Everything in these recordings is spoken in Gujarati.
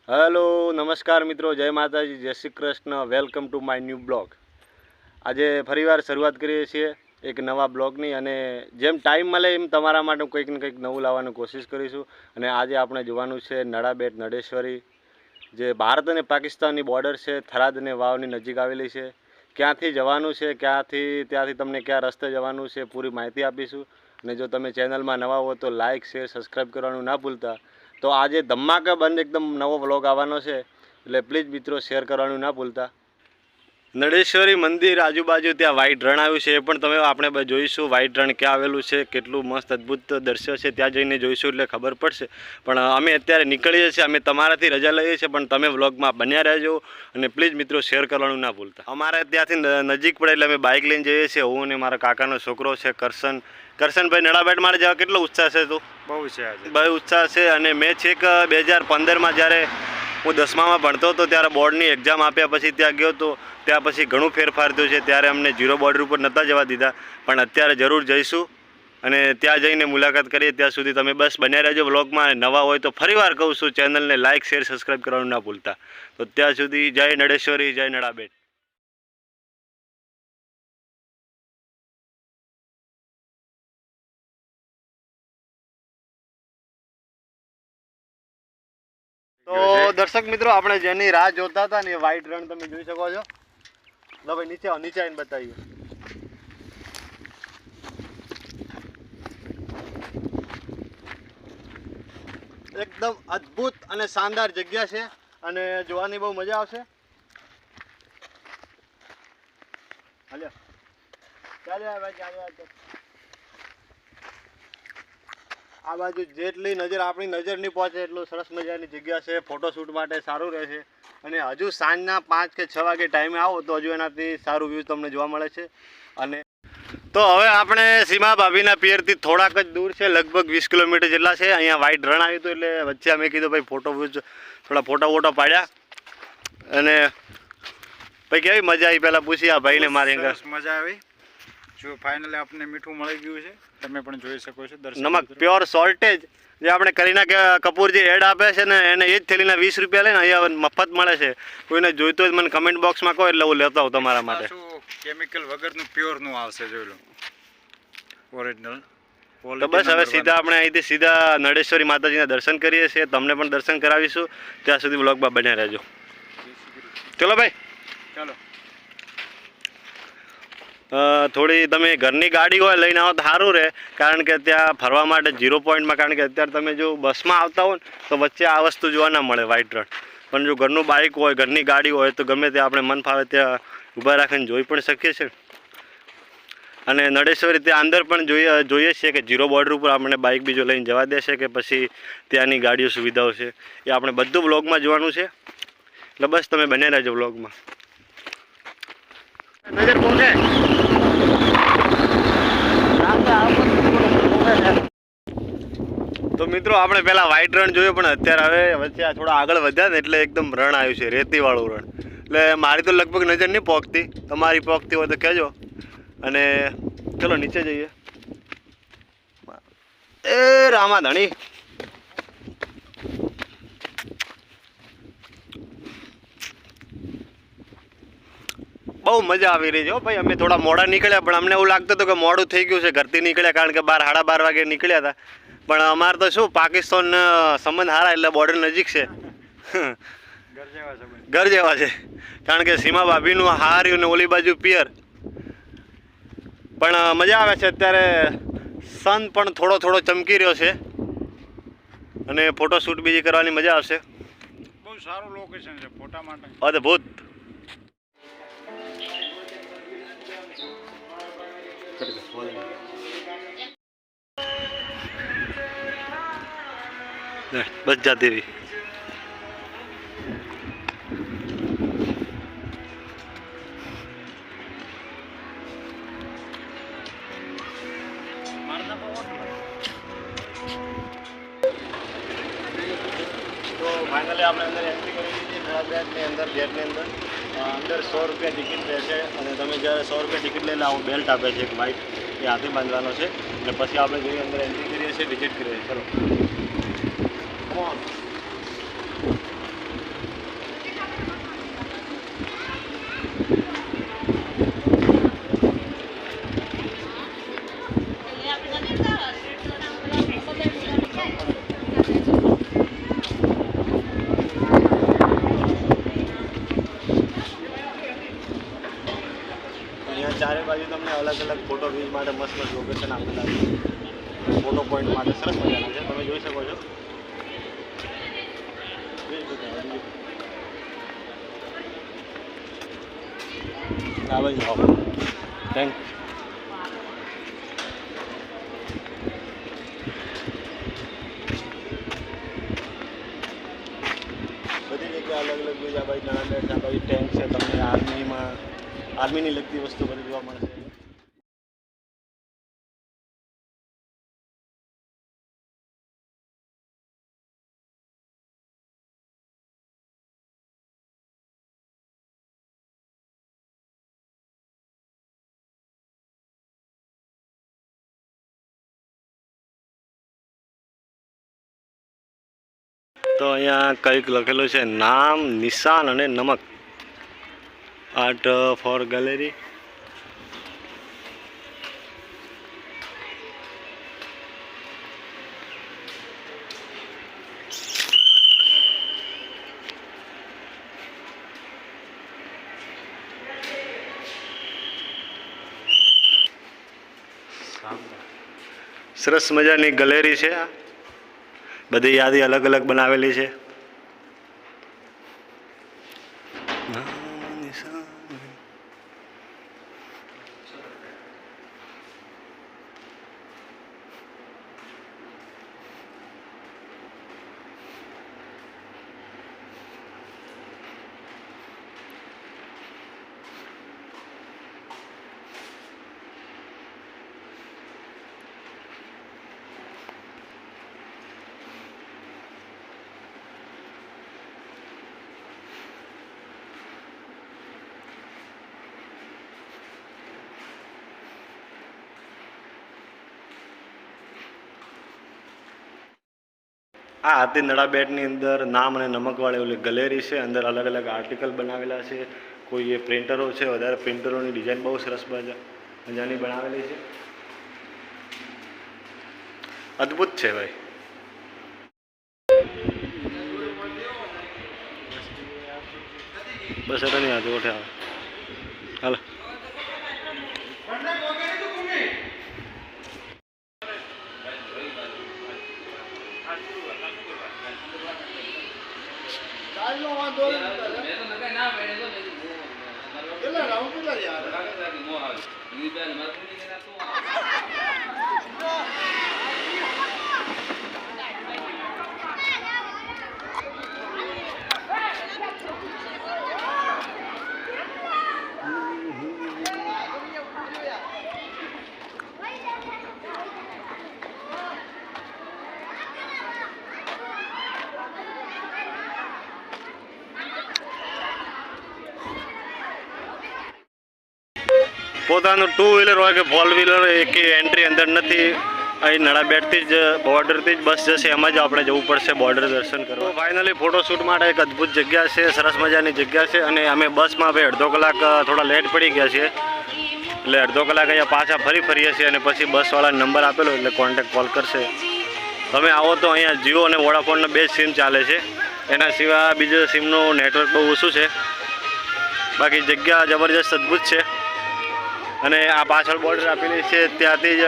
હેલો નમસ્કાર મિત્રો, જય માતાજી, જય Shri Krishna, welcome to my new blog. આજે ફરીવાર શરૂઆત કરીએ છીએ એક નવા બ્લોગની અને જેમ ટાઈમ મળે એમ તમારા માટે કંઈક ને કંઈક નવું લાવવાની કોશિશ કરીશું। અને આજે આપણે જોવાનું છે નડાબેટ નડેશ્વરી, જે ભારત અને પાકિસ્તાનની બોર્ડર છે, થરાદ અને વાવની નજીક આવેલી છે। ક્યાંથી જવાનું છે, ત્યાંથી તમને કયા રસ્તે જવાનું છે, પૂરી માહિતી આપીશું। અને જો તમે ચેનલમાં નવા હો તો લાઇક શેર સબસ્ક્રાઈબ કરવાનું ના ભૂલતા। તો આજે ધમાકા બંધ એકદમ નવો વ્લોગ આવવાનો છે, એટલે પ્લીઝ મિત્રો શેર કરવાનું ના ભૂલતા। નડેશ્વરી મંદિર આજુબાજુ ત્યાં વ્હાઈટ રણ આવ્યું છે, એ પણ તમે આપણે જોઈશું વ્હાઈટ રણ ક્યાં આવેલું છે, કેટલું મસ્ત અદ્ભુત દૃશ્ય છે, ત્યાં જઈને જોઈશું એટલે ખબર પડશે। પણ અમે અત્યારે નીકળીએ છીએ, અમે તમારાથી રજા લઈએ છીએ, પણ તમે વ્લોગમાં બન્યા રહેજો અને પ્લીઝ મિત્રો શેર કરવાનું ના ભૂલતા। અમારે ત્યાંથી નજીક પડે એટલે અમે બાઇક લઈને જઈએ છીએ, હું અને મારા કાકાનો છોકરો છે કરશનભાઈ। નડાબેટ મારે જવા કેટલો ઉત્સાહ છે? તું બહુ ઉત્સાહ છે। અને મેં છેક 2015માં જ્યારે હું 10મામાં ભણતો હતો ત્યારે બોર્ડની એક્ઝામ આપ્યા પછી ત્યાં ગયો હતો, ત્યાં પછી ઘણું ફેરફાર થયું છે। ત્યારે અમને ઝીરો બોર્ડર ઉપર નહોતા જવા દીધા, પણ અત્યારે જરૂર જઈશું અને ત્યાં જઈને મુલાકાત કરીએ। ત્યાં સુધી તમે બસ બન્યા રહેજો વ્લોગમાં। નવા હોય તો ફરીવાર કહું છું, ચેનલને લાઇક શેર સબસ્ક્રાઈબ કરવાનું ના ભૂલતા। તો ત્યાં સુધી જય નડેશ્વરી, જય નડાબેટ। તો દર્શક મિત્રો, આપણે જેની રાહ જોતા હતા ને એ વ્હાઈટ રણ તમે જોઈ શકો છો। લો ભાઈ, નીચે આવીને બતાવીએ। એકદમ અદ્ભુત અને શાનદાર જગ્યા છે અને જોવાની બહુ મજા આવશે। હાલ્યો ચાલ્યો। આ બાજુ જેટલી નજર આપણી નજર નહીં પહોંચે એટલું સરસ મજાની જગ્યા છે, ફોટોશૂટ માટે સારું રહેશે। અને હજુ સાંજના 5 કે 6 વાગે ટાઈમે આવો તો હજુ એનાથી સારું વ્યૂ તમને જોવા મળે છે। અને તો હવે આપણે સીમા ભાભીના પિયરથી થોડાક જ દૂર છે, લગભગ 20 કિલોમીટર જેટલા છે। અહીંયા વ્હાઈટ રણ આવ્યું હતું એટલે વચ્ચે અમે કીધું ભાઈ થોડા ફોટો પાડ્યા। અને ભાઈ કેવી મજા આવી પહેલાં પૂછી આ ભાઈને? મારી મજા આવી। જો ફાઇનલી આપણને મીઠું મળી ગયું છે, તમે પણ જોઈ શકો છો। નમક પ્યોર સોલ્ટેજ જે આપણે કરીના કપૂર જે એડ આપે છે ને, એને એ જ થેલીના 20 રૂપિયા લઈને અહીંયા મફત મળે છે। કોઈને જોઈતો હોય મને કમેન્ટ બોક્સમાં કહો એટલે હું લેતો આવું તમારા માટે। કેમિકલ વગરનું પ્યોરનું આવશે, જોઈ લો ઓરિજિનલ। તો બસ હવે સીધા આપણે અહીંથી સીધા નડેશ્વરી માતાજીના દર્શન કરીએ છીએ, તમને પણ દર્શન કરાવીશું। ત્યાં સુધી વ્લોગમાં બન્યા રહેજો। ચલો ભાઈ, ચાલો। થોડી તમે ઘરની ગાડી હોય લઈને આવો તો સારું રહે, કારણ કે ત્યાં ફરવા માટે 0 પોઈન્ટમાં, કારણ કે અત્યારે તમે જો બસમાં આવતા હો ને તો વચ્ચે આ વસ્તુ જોવા ના મળે વ્હાઈટ રણ। પણ જો ઘરનું બાઇક હોય, ઘરની ગાડી હોય તો ગમે ત્યાં આપણે મન ફાવે ત્યાં ઊભા રાખીને જોઈ પણ શકીએ છીએ। અને નડેશ્વરી ત્યાં અંદર પણ જોઈએ છીએ કે 0 બોર્ડર ઉપર આપણે બાઇક બીજો લઈને જવા દેશે કે પછી ત્યાંની ગાડીઓ સુવિધાઓ છે, એ આપણે બધું વ્લોગમાં જોવાનું છે। એટલે બસ તમે બન્યા રહેજો વ્લોગમાં। નજર પહોંચે તો મિત્રો, આપણે પહેલાં વ્હાઈટ રણ જોયું, પણ અત્યારે હવે વચ્ચે આ થોડા આગળ વધ્યા ને એટલે એકદમ રણ આવ્યું છે, રેતીવાળું રણ। એટલે મારી તો લગભગ નજર નહીં પહોંચતી, તમારી પહોંચતી હોય તો કહેજો। અને ચલો નીચે જઈએ। એ રામા ધણી, બહુ મજા આવી રહી છે ભાઈ। અમે થોડા મોડા નીકળ્યા, પણ અમને એવું લાગતું હતું કે મોડું થઈ ગયું છે, ઘરથી નીકળ્યા, કારણ કે 12-12:30 વાગે નીકળ્યા હતા। પણ અમારે તો શું, પાકિસ્તાન સંબંધ સારા એટલે બોર્ડર નજીક છે, ઘર જેવા છે। કારણ કે સીમા ભાભીનું હાર્યું ને ઓલી બાજુ પિયર, પણ મજા આવે છે। અત્યારે સન પણ થોડો ચમકી રહ્યો છે અને ફોટોશૂટ બીજી કરવાની મજા આવશે। બહુ સારું લોકેશન છે ફોટા માટે, અદ્ભુત। બસ જાતી રહી। તો ફાઇનલી આપણે અંદર એન્ટ્રી કરી દીધી નડાબેટની અંદર, ગેટની અંદર। અંદર 100 રૂપિયા ટિકિટ રહેશે અને તમે જ્યારે 100 રૂપિયા ટિકિટ લઈને આવું બેલ્ટ આપે છે એક વ્હાઈટ, એ હાથે બાંધવાનો છે। અને પછી આપણે જઈએ અંદર એન્ટ્રી કરીએ છીએ, વિઝિટ કરીએ છીએ। ચલો કમોન। અલગ અલગ ફોટો વ્યૂઝ માટે મસ્ત મસ્ત લોકેશન આપેલા છે, ફોટો પોઈન્ટ માટે સરસ મજાના છે, તમે જોઈ શકો છો. હા ભાઈ હા થેન્ક બધી જગ્યાએ અલગ અલગ બીજા ભાઈ ઘણા બેઠા ભાઈ ટેન્ક છે, તમને આર્મીની લગતી વસ્તુ બધી જોવા મળશે. તો અહીંયા કંઈક લખેલું છે, નામ, નિશાન અને નમક, આર્ટ ફોર ગેલેરી. સરસ મજાની ગેલેરી છે, બધી યાદી અલગ અલગ બનાવેલી છે. આ હાથી નળાબેટની અંદર નામ અને નમકવાળી ઓલી ગેલેરી છે, અંદર અલગ અલગ આર્ટિકલ બનાવેલા છે, કોઈ એ પ્રિન્ટરો છે, વધારે પ્રિન્ટરોની ડિઝાઇન બહુ સરસ મજાની બનાવેલી છે, અદ્ભુત છે ભાઈ. બસ એટલે નહીં આજે ઓઠે આવે હાલ. પોતાનું ટુ વ્હીલર હોય કે ફોર વ્હીલર એક એન્ટ્રી અંદર નથી. અહીં નળાબેટથી જ બોર્ડરથી જ બસ જશે, એમાં જ આપણે જવું પડશે બોર્ડર દર્શન કરવા. ફાઇનલી ફોટોશૂટ માટે એક અદ્ભુત જગ્યા છે, સરસ મજાની જગ્યા છે. અને અમે બસમાં ભાઈ અડધો કલાક થોડા લેટ પડી ગયા છીએ, એટલે અડધો કલાક અહીંયા પાછા ફરીએ છીએ અને પછી બસવાળાને નંબર આપેલો એટલે કોન્ટેક્ટ કોલ કરશે. તમે આવો તો અહીંયા જીઓ અને વોડાફોનના 2 સિમ ચાલે છે, એના સિવાય બીજો સિમનું નેટવર્ક બહુ ઓછું છે. બાકી જગ્યા જબરજસ્ત અદ્ભુત છે. અને આ પાછળ બોર્ડર આપેલી છે, ત્યાંથી જ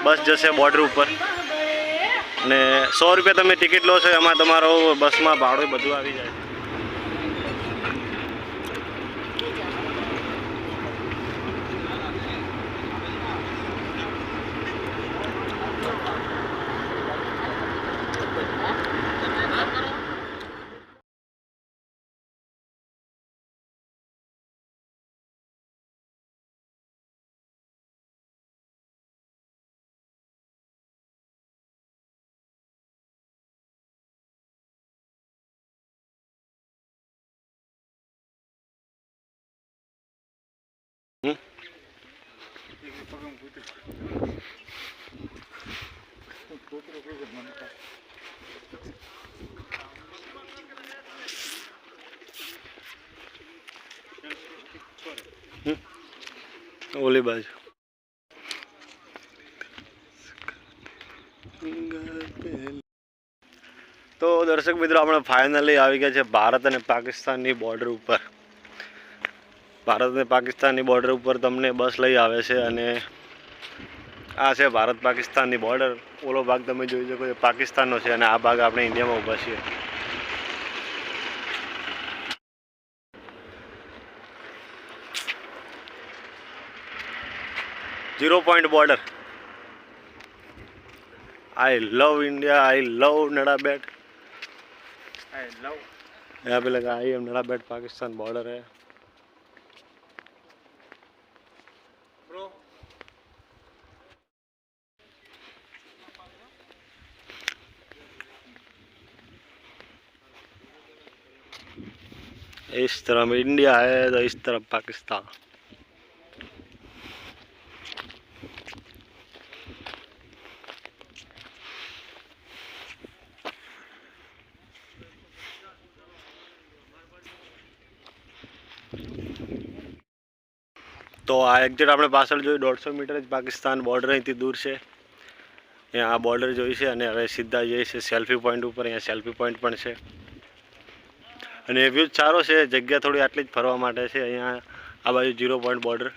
બસ જશે બોર્ડર ઉપર. અને 100 રૂપિયા તમે ટિકિટ લો છો, એમાં તમારો બસમાં ભાડું બધું આવી જાય. ઓલી બાજુ તો દર્શક મિત્રો આપણે ફાઇનલી આવી ગયા છે ભારત અને પાકિસ્તાનની બોર્ડર ઉપર. ભારત અને પાકિસ્તાનની બોર્ડર ઉપર તમને બસ લઈ આવે છે અને આ છે ભારત પાકિસ્તાનની બોર્ડર. ઓલો ભાગ તમે જોઈ શકો છો પાકિસ્તાનનો છે અને આ ભાગ આપણે ઇન્ડિયામાં ઊભા છીએ. 0 point border. I love India. I love Nadabet. I love. यहाँ पे लगा I am Nadabet Pakistan border है. Bro. इस तरफ इंडिया है तो इस तरफ पाकिस्तान. તો આ એક્ઝેક્ટ આપણે પાછળ જોઈ 150 મીટર જ પાકિસ્તાન બોર્ડર અહીંથી દૂર છે. અહીંયા આ બોર્ડર જોઈ છે અને હવે સીધા જઈએ છે સેલ્ફી પોઈન્ટ ઉપર. અહીંયા સેલ્ફી પોઈન્ટ પણ છે અને વ્યૂ સારો છે. જગ્યા થોડી આટલી જ ફરવા માટે છે. અહીંયા આ બાજુ 0 પોઈન્ટ બોર્ડર.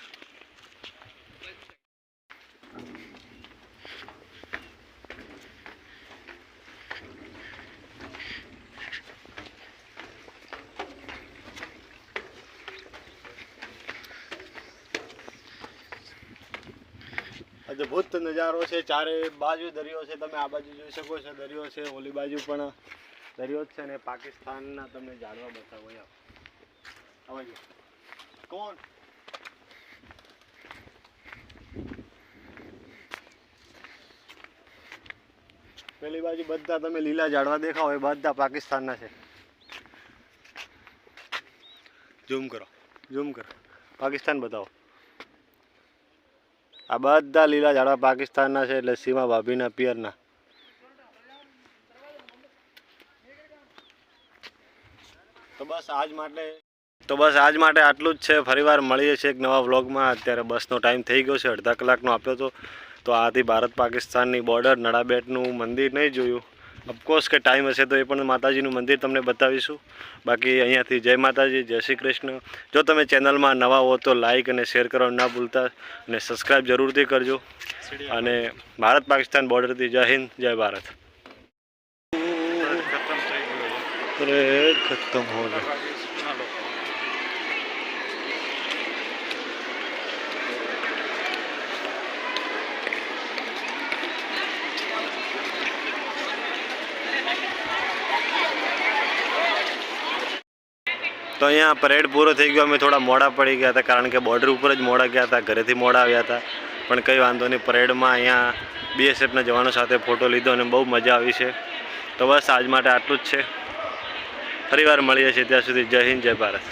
અદ્ભુત નજારો છે. ચારે બાજુ દરિયો છે. તમે આ બાજુ જોઈ શકો છો દરિયો છે, ઓલી બાજુ પણ દરિયો જ છે ને પાકિસ્તાનના તમને ઝાડવા બતાવો. હવે કોણ પેલી બાજુ બધા તમે લીલા ઝાડવા દેખાવો એ બધા પાકિસ્તાનના છે. ઝૂમ કરો, ઝૂમ કરો, પાકિસ્તાન બતાવો. આ બધા લીલા ઝાડવા પાકિસ્તાનના છે એટલે સીમા ભાભીના પિયરના. તો બસ આજ માટે આટલું જ છે. ફરીવાર મળીએ છીએ એક નવા વ્લોગમાં. અત્યારે બસનો ટાઈમ થઈ ગયો છે, અડધા કલાકનો આપ્યો હતો. તો આથી ભારત પાકિસ્તાનની બોર્ડર નડાબેટનું મંદિર નહીં જોયું. ઓફકોર્સ કે ટાઈમ હશે તો એ પણ માતાજીનું મંદિર તમને બતાવીશું. બાકી અહીંયાથી જય માતાજી, જય શ્રી કૃષ્ણ. જો તમે ચેનલમાં નવા હો તો લાઇક અને શેર કરવાનું ના ભૂલતા અને સબસ્ક્રાઈબ જરૂરથી કરજો. અને ભારત પાકિસ્તાન બોર્ડરથી જય હિન્દ, જય ભારત. ખતમ થઈ ગયો છે. અરે ખતમ હો ગયો. પાકિસ્તાનના લોકો. તો અહીંયા પરેડ પૂરો થઈ ગયો. અમે થોડા મોડા પડી ગયા હતા કારણ કે બોર્ડર ઉપર જ મોડા ગયા હતા, ઘરેથી મોડા આવ્યા હતા. પણ કંઈ વાંધો નહીં. પરેડમાં અહીંયા BSFના જવાનો સાથે ફોટો લીધો અને બહુ મજા આવી છે. તો બસ આજ માટે આટલું જ છે. ફરીવાર મળીએ છીએ. ત્યાં સુધી જય હિન્દ, જય ભારત.